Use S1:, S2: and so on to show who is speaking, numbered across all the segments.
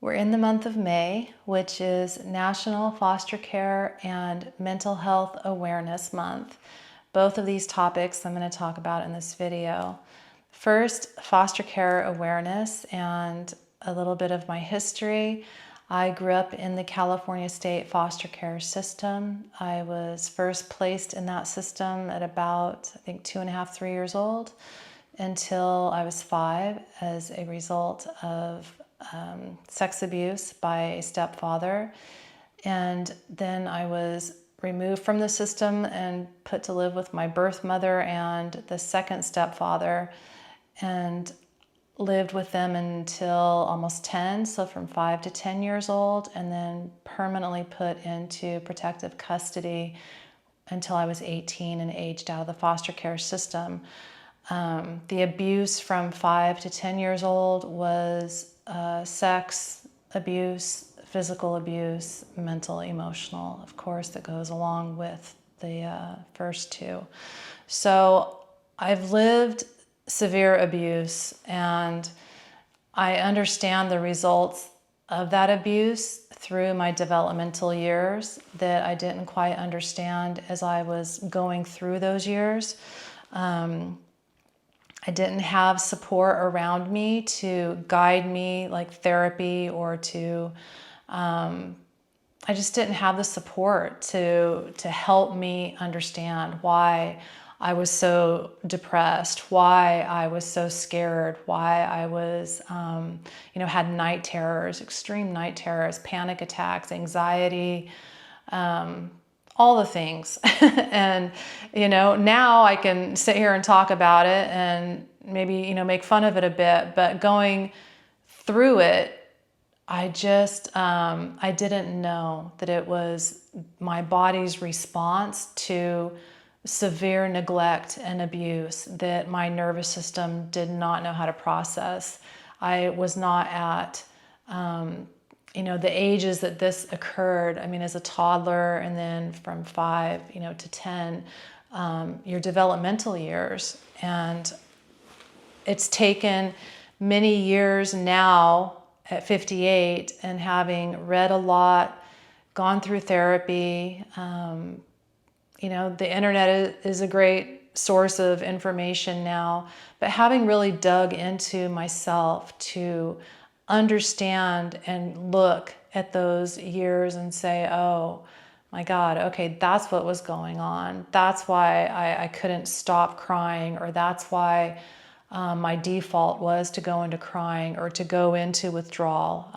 S1: We're in the month of May, which is National Foster Care and Mental Health Awareness Month. Both of these topics I'm going to talk about in this video. First, foster care awareness and a little bit of my history. I grew up in the California State foster care system. I was first placed in that system at about, I think, 2.5, 3 years old until I was 5 as a result of sex abuse by a stepfather. And then I was removed from the system and put to live with my birth mother and the second stepfather, and lived with them until almost 10, so from 5 to 10 years old, and then permanently put into protective custody until I was 18 and aged out of the foster care system. The abuse from 5 to 10 years old was sex abuse, physical abuse, mental, emotional, of course, that goes along with the first two. So I've lived severe abuse, and I understand the results of that abuse through my developmental years that I didn't quite understand as I was going through those years. I didn't have support around me to guide me, like therapy, or to, I just didn't have the support to help me understand why I was so depressed, why I was so scared, why I was, had night terrors, extreme night terrors, panic attacks, anxiety, all the things. And, now I can sit here and talk about it and maybe, make fun of it a bit, but going through it, I just, I didn't know that it was my body's response to severe neglect and abuse that my nervous system did not know how to process. I was not at, the ages that this occurred. I mean, as a toddler, and then from 5, to 10, your developmental years. And it's taken many years now at 58, and having read a lot, gone through therapy. The internet is a great source of information now, but having really dug into myself to understand and look at those years and say, oh my God, okay, that's what was going on. That's why I couldn't stop crying, or that's why my default was to go into crying or to go into withdrawal.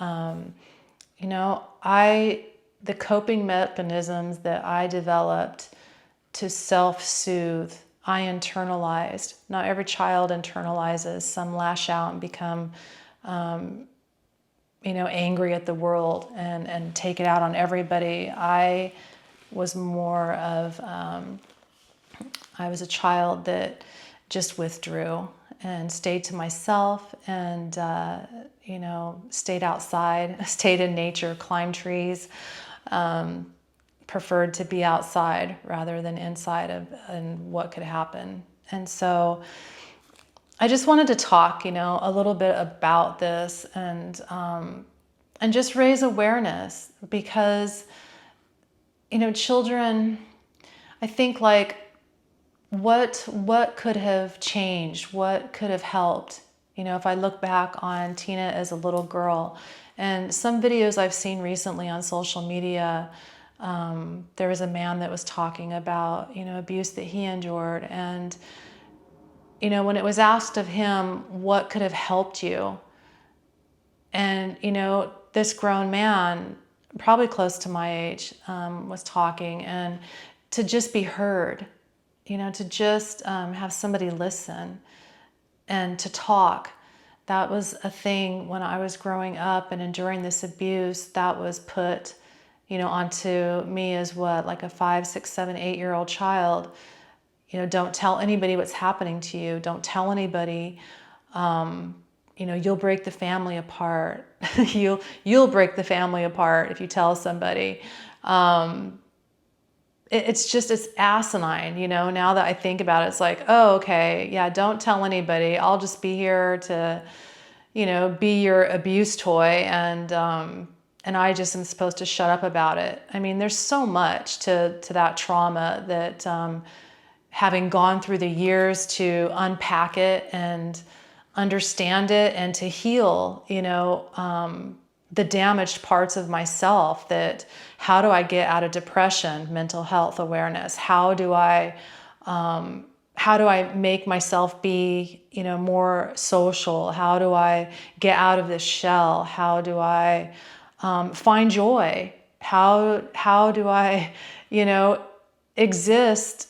S1: The coping mechanisms that I developed to self-soothe, I internalized. Not every child internalizes. Some lash out and become, angry at the world and take it out on everybody. I was more of, I was a child that just withdrew and stayed to myself and, stayed outside, stayed in nature, climbed trees, preferred to be outside rather than inside and what could happen. And so I just wanted to talk, a little bit about this and just raise awareness, because, children, I think, like, what could have changed? What could have helped? If I look back on Tina as a little girl, and some videos I've seen recently on social media, there was a man that was talking about, abuse that he endured. And, when it was asked of him, what could have helped you? And, this grown man, probably close to my age, was talking, and to just be heard, to just have somebody listen and to talk. That was a thing when I was growing up and enduring this abuse that was put, onto me as what, like a 5, 6, 7, 8-year-old child. Don't tell anybody what's happening to you. Don't tell anybody. You'll break the family apart. You'll break the family apart if you tell somebody. It's asinine, now that I think about it. It's like, oh, okay, yeah, don't tell anybody. I'll just be here to, be your abuse toy, and I just am supposed to shut up about it. I mean, there's so much to that trauma that, having gone through the years to unpack it and understand it and to heal, the damaged parts of myself, that how do I get out of depression, mental health awareness? How do I make myself be, more social? How do I get out of this shell? How do I find joy? How do I, exist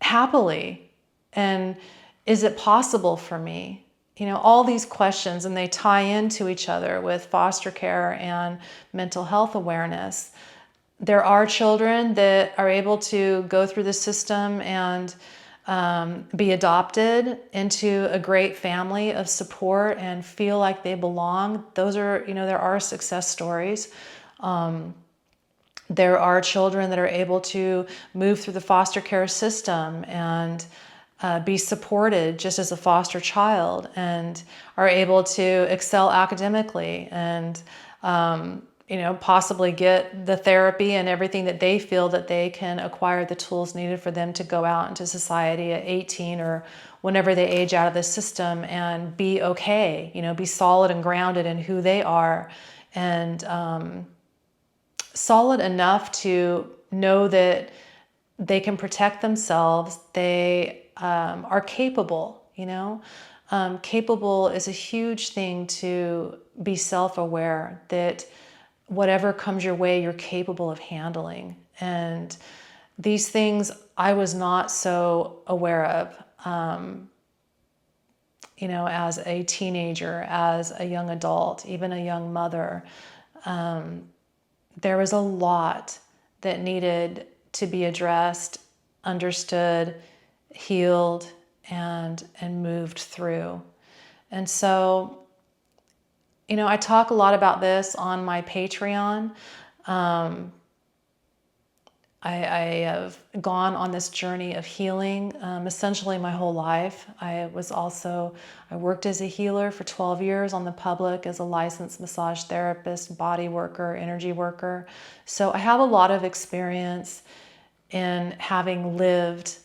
S1: happily? And is it possible for me? All these questions, and they tie into each other with foster care and mental health awareness. There are children that are able to go through the system and be adopted into a great family of support and feel like they belong. Those are, there are success stories. There are children that are able to move through the foster care system and be supported just as a foster child, and are able to excel academically and, possibly get the therapy and everything that they feel that they can acquire the tools needed for them to go out into society at 18 or whenever they age out of the system and be okay, be solid and grounded in who they are, and solid enough to know that they can protect themselves. They are capable, capable is a huge thing, to be self-aware that whatever comes your way, you're capable of handling. And these things I was not so aware of, as a teenager, as a young adult, even a young mother. There was a lot that needed to be addressed, understood, healed, and moved through. And so, I talk a lot about this on my Patreon. I have gone on this journey of healing essentially my whole life. I worked as a healer for 12 years on the public as a licensed massage therapist, body worker, energy worker. So I have a lot of experience in having lived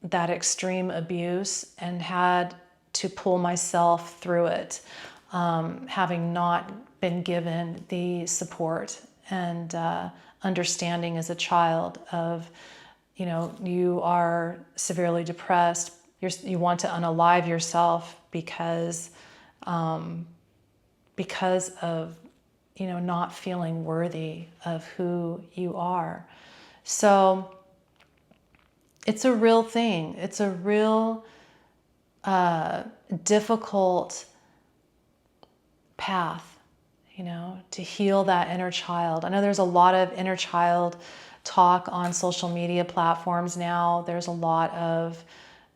S1: that extreme abuse and had to pull myself through it, having not been given the support and understanding as a child of, you are severely depressed, you want to unalive yourself because of, not feeling worthy of who you are. So it's a real thing. It's a real difficult path, to heal that inner child. I know there's a lot of inner child talk on social media platforms now. There's a lot of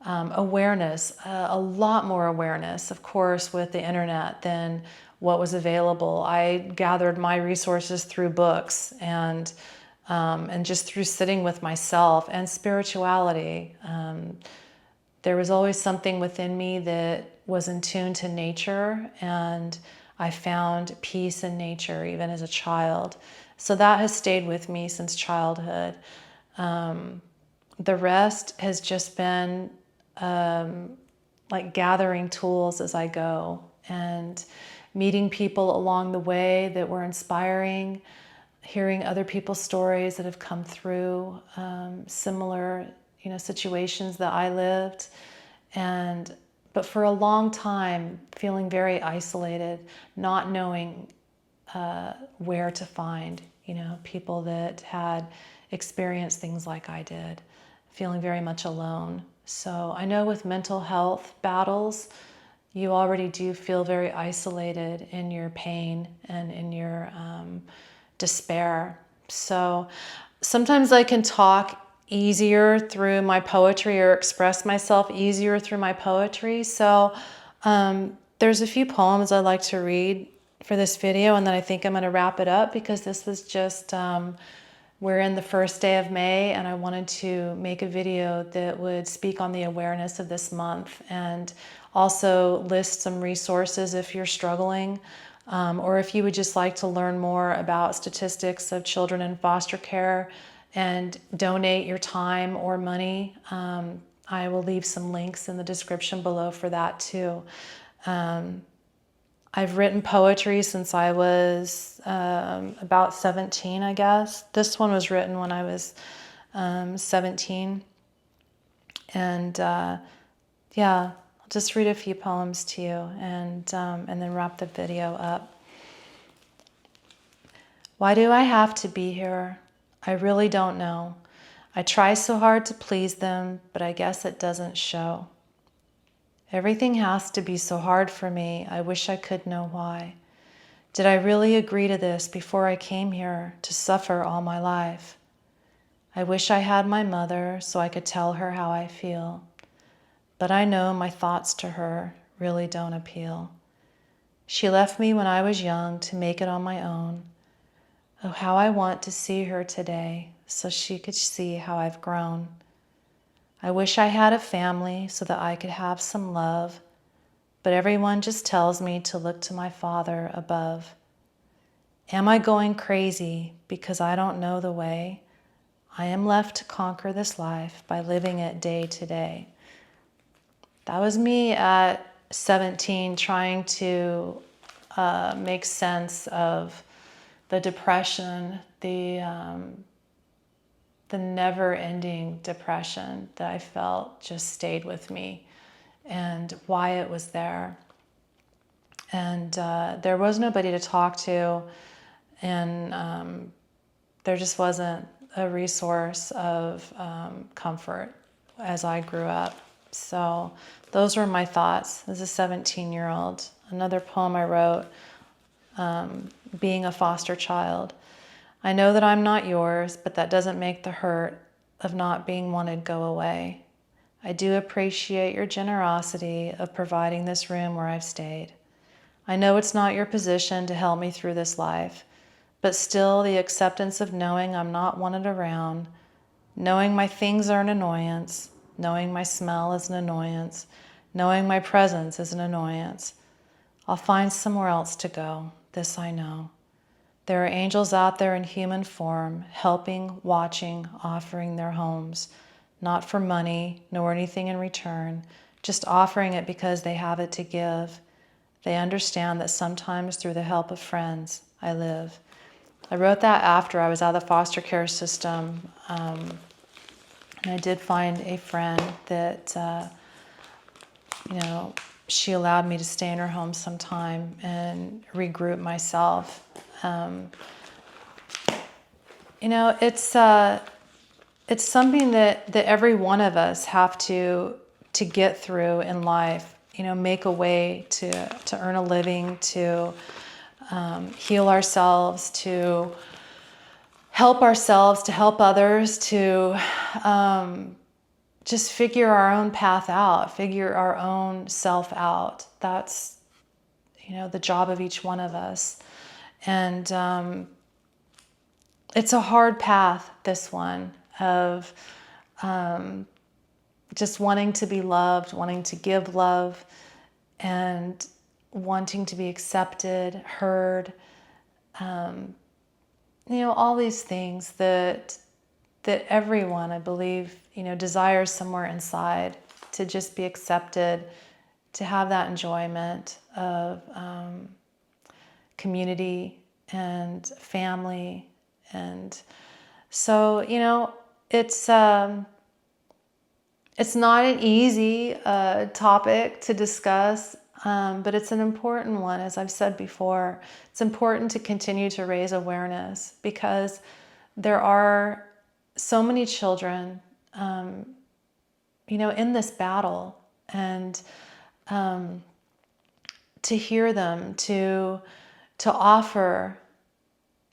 S1: awareness, a lot more awareness, of course, with the internet than what was available. I gathered my resources through books and just through sitting with myself and spirituality. There was always something within me that was in tune to nature, and I found peace in nature even as a child. So that has stayed with me since childhood. The rest has just been like gathering tools as I go and meeting people along the way that were inspiring, hearing other people's stories that have come through similar, situations that I lived, but for a long time feeling very isolated, not knowing where to find, people that had experienced things like I did, feeling very much alone. So I know with mental health battles, you already do feel very isolated in your pain and in your despair. So sometimes I can talk easier through my poetry or express myself easier through my poetry. So there's a few poems I'd like to read for this video, and then I think I'm going to wrap it up because this was just, we're in the first day of May, and I wanted to make a video that would speak on the awareness of this month and also list some resources if you're struggling, or if you would just like to learn more about statistics of children in foster care and donate your time or money. I will leave some links in the description below for that too. I've written poetry since I was about 17, I guess. This one was written when I was 17. And yeah, I'll just read a few poems to you and then wrap the video up. Why do I have to be here? I really don't know. I try so hard to please them, but I guess it doesn't show. Everything has to be so hard for me. I wish I could know why. Did I really agree to this before I came here to suffer all my life? I wish I had my mother so I could tell her how I feel. But I know my thoughts to her really don't appeal. She left me when I was young to make it on my own. Oh, how I want to see her today so she could see how I've grown. I wish I had a family so that I could have some love, but everyone just tells me to look to my Father above. Am I going crazy because I don't know the way? I am left to conquer this life by living it day to day. That was me at 17 trying to make sense of the depression, the never-ending depression that I felt just stayed with me and why it was there. And there was nobody to talk to, and there just wasn't a resource of comfort as I grew up. So those were my thoughts as a 17-year-old. Another poem I wrote, being a foster child. I know that I'm not yours, but that doesn't make the hurt of not being wanted go away. I do appreciate your generosity of providing this room where I've stayed. I know it's not your position to help me through this life, but still the acceptance of knowing I'm not wanted around, knowing my things are an annoyance, knowing my smell is an annoyance, knowing my presence is an annoyance. I'll find somewhere else to go, this I know. There are angels out there in human form, helping, watching, offering their homes, not for money nor anything in return, just offering it because they have it to give. They understand that sometimes through the help of friends, I live. I wrote that after I was out of the foster care system, and I did find a friend that, she allowed me to stay in her home sometime and regroup myself. It's something that every one of us have to get through in life. Make a way to earn a living, to heal ourselves, to help others, to just figure our own path out, figure our own self out. That's, the job of each one of us. And it's a hard path, this one, of just wanting to be loved, wanting to give love, and wanting to be accepted, heard, all these things that everyone, I believe, desires somewhere inside, to just be accepted, to have that enjoyment of community and family. And so, it's not an easy topic to discuss, but it's an important one. As I've said before, it's important to continue to raise awareness, because there are so many children, in this battle, and to hear them, to offer,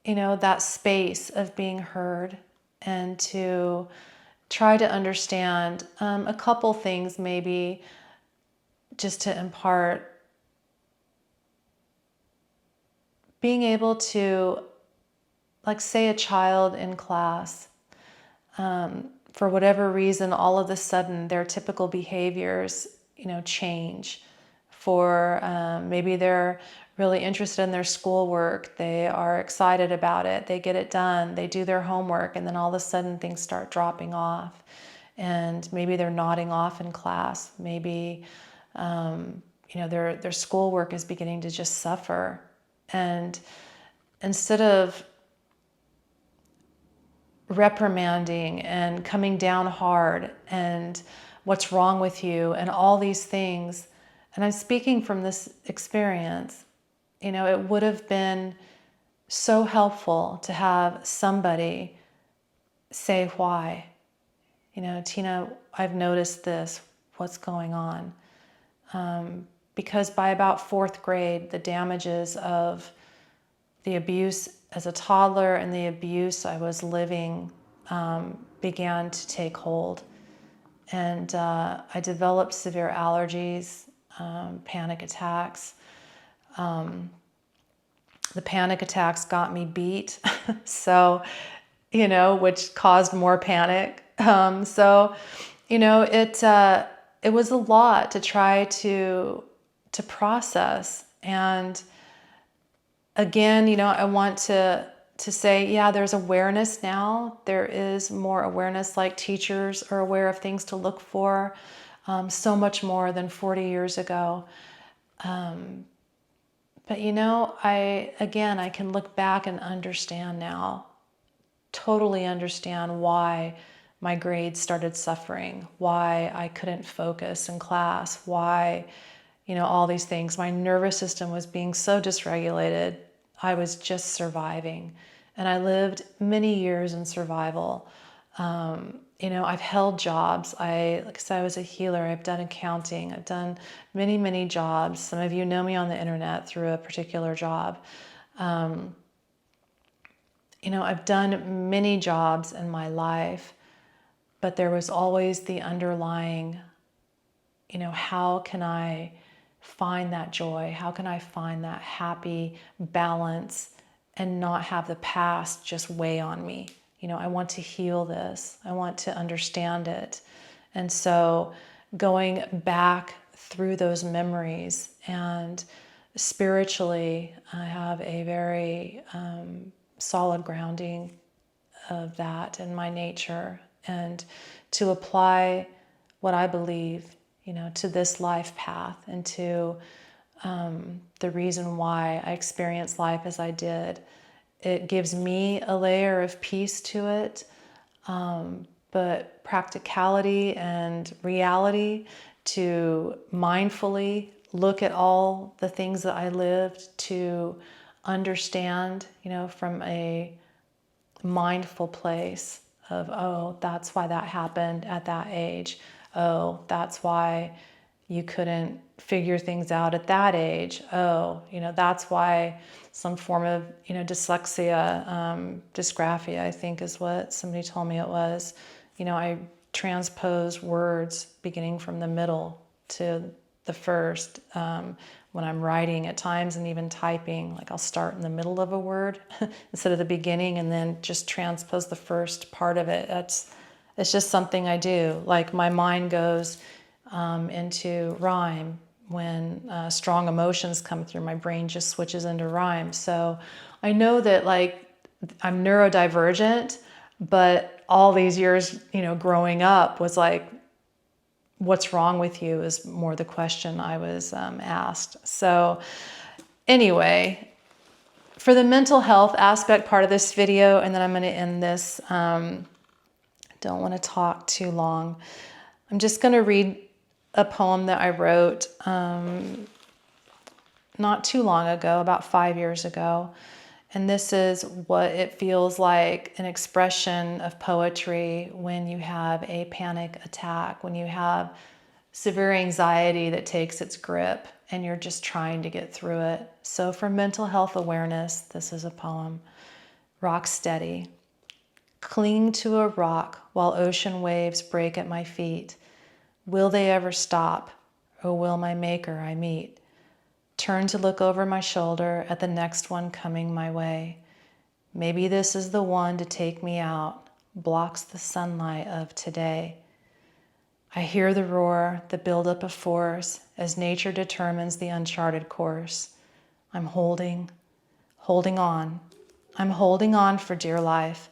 S1: that space of being heard, and to try to understand a couple things, maybe just to impart, being able to, like, say a child in class, for whatever reason, all of a sudden their typical behaviors, change. for maybe they're really interested in their schoolwork. They are excited about it. They get it done. They do their homework, and then all of a sudden things start dropping off. And maybe they're nodding off in class. Maybe their schoolwork is beginning to just suffer. And instead of reprimanding and coming down hard and what's wrong with you and all these things, and I'm speaking from this experience, it would have been so helpful to have somebody say why. Tina, I've noticed this, what's going on? Because by about fourth grade, the damages of the abuse as a toddler and the abuse I was living began to take hold. And I developed severe allergies, panic attacks. The panic attacks got me beat, so, which caused more panic. It was a lot to try to process. And again, I want to say, yeah, there's awareness now. There is more awareness, like teachers are aware of things to look for, so much more than 40 years ago. But I can look back and understand now, totally understand why my grades started suffering, why I couldn't focus in class, why, all these things. My nervous system was being so dysregulated. I was just surviving. And I lived many years in survival. I've held jobs. Like I said, I was a healer. I've done accounting. I've done many, many jobs. Some of you know me on the internet through a particular job. I've done many jobs in my life, but there was always the underlying, how can I find that joy? How can I find that happy balance and not have the past just weigh on me? I want to heal this. I want to understand it. And so going back through those memories, and spiritually, I have a very solid grounding of that in my nature, and to apply what I believe, to this life path, and to the reason why I experienced life as I did. It gives me a layer of peace to it, but practicality and reality, to mindfully look at all the things that I lived, to understand, from a mindful place of, oh, that's why that happened at that age. Oh, that's why you couldn't figure things out at that age. Oh, that's why some form of, dyslexia, dysgraphia, I think is what somebody told me it was. I transpose words beginning from the middle to the first when I'm writing at times, and even typing. Like I'll start in the middle of a word instead of the beginning, and then just transpose the first part of it. It's just something I do. Like my mind goes into rhyme. When strong emotions come through, my brain just switches into rhyme. So I know that I'm neurodivergent, but all these years, growing up was like, what's wrong with you is more the question I was asked. So anyway, for the mental health aspect part of this video, and then I'm going to end this, don't want to talk too long. I'm just going to read a poem that I wrote not too long ago, about 5 years ago. And this is what it feels like, an expression of poetry when you have a panic attack, when you have severe anxiety that takes its grip and you're just trying to get through it. So for mental health awareness, this is a poem. Rock steady. Cling to a rock while ocean waves break at my feet. Will they ever stop, or will my maker I meet? Turn to look over my shoulder at the next one coming my way. Maybe this is the one to take me out, blocks the sunlight of today. I hear the roar, the buildup of force, as nature determines the uncharted course. I'm holding on. I'm holding on for dear life,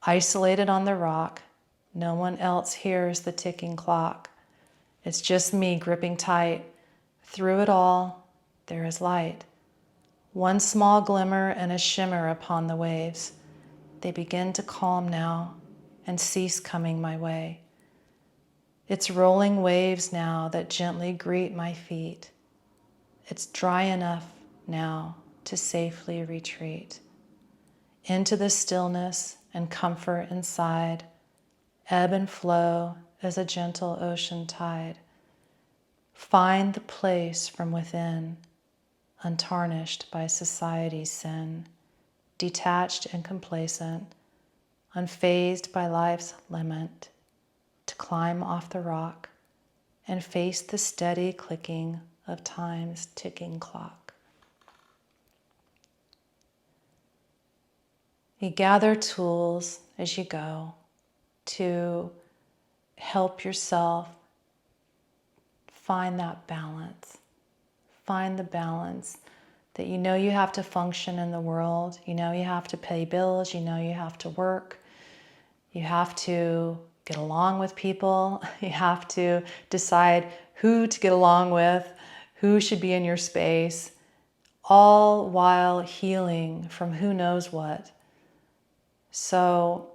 S1: isolated on the rock. No one else hears the ticking clock. It's just me gripping tight. Through it all, there is light. One small glimmer and a shimmer upon the waves. They begin to calm now and cease coming my way. It's rolling waves now that gently greet my feet. It's dry enough now to safely retreat into the stillness and comfort inside, ebb and flow as a gentle ocean tide. Find the place from within, untarnished by society's sin, detached and complacent, unfazed by life's lament, to climb off the rock and face the steady clicking of time's ticking clock. You gather tools as you go to help yourself find that balance. Find the balance that you know you have to function in the world. You know you have to pay bills. You know you have to work. You have to get along with people. You have to decide who to get along with, who should be in your space, all while healing from who knows what. So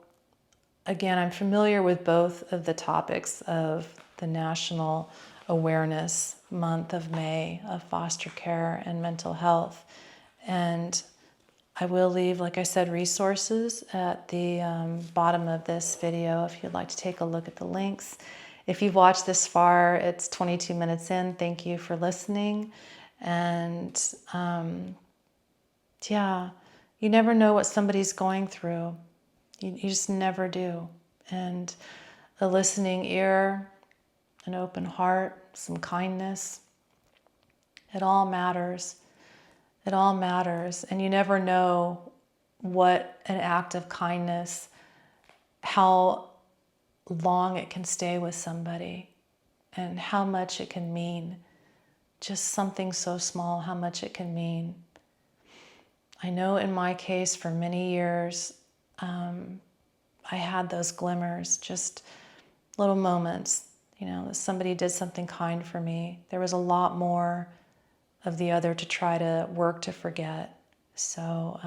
S1: again, I'm familiar with both of the topics of the National Awareness Month of May of foster care and mental health. And I will leave, like I said, resources at the bottom of this video if you'd like to take a look at the links. If you've watched this far, it's 22 minutes in. Thank you for listening. And yeah, you never know what somebody's going through. You just never do. And a listening ear, an open heart, some kindness, it all matters. It all matters. And you never know what an act of kindness, how long it can stay with somebody and how much it can mean. Just something so small, how much it can mean. I know in my case for many years, I had those glimmers, just little moments, you know, that somebody did something kind for me. There was a lot more of the other to try to work to forget. So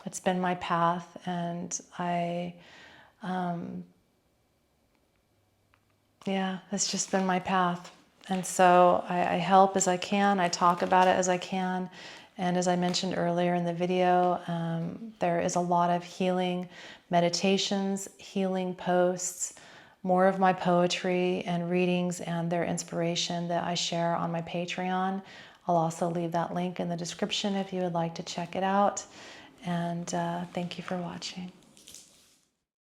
S1: it's been my path, and it's just been my path. And so I help as I can, I talk about it as I can. And as I mentioned earlier in the video, there is a lot of healing meditations, healing posts, more of my poetry and readings and their inspiration that I share on my Patreon. I'll also leave that link in the description if you would like to check it out. And thank you for watching.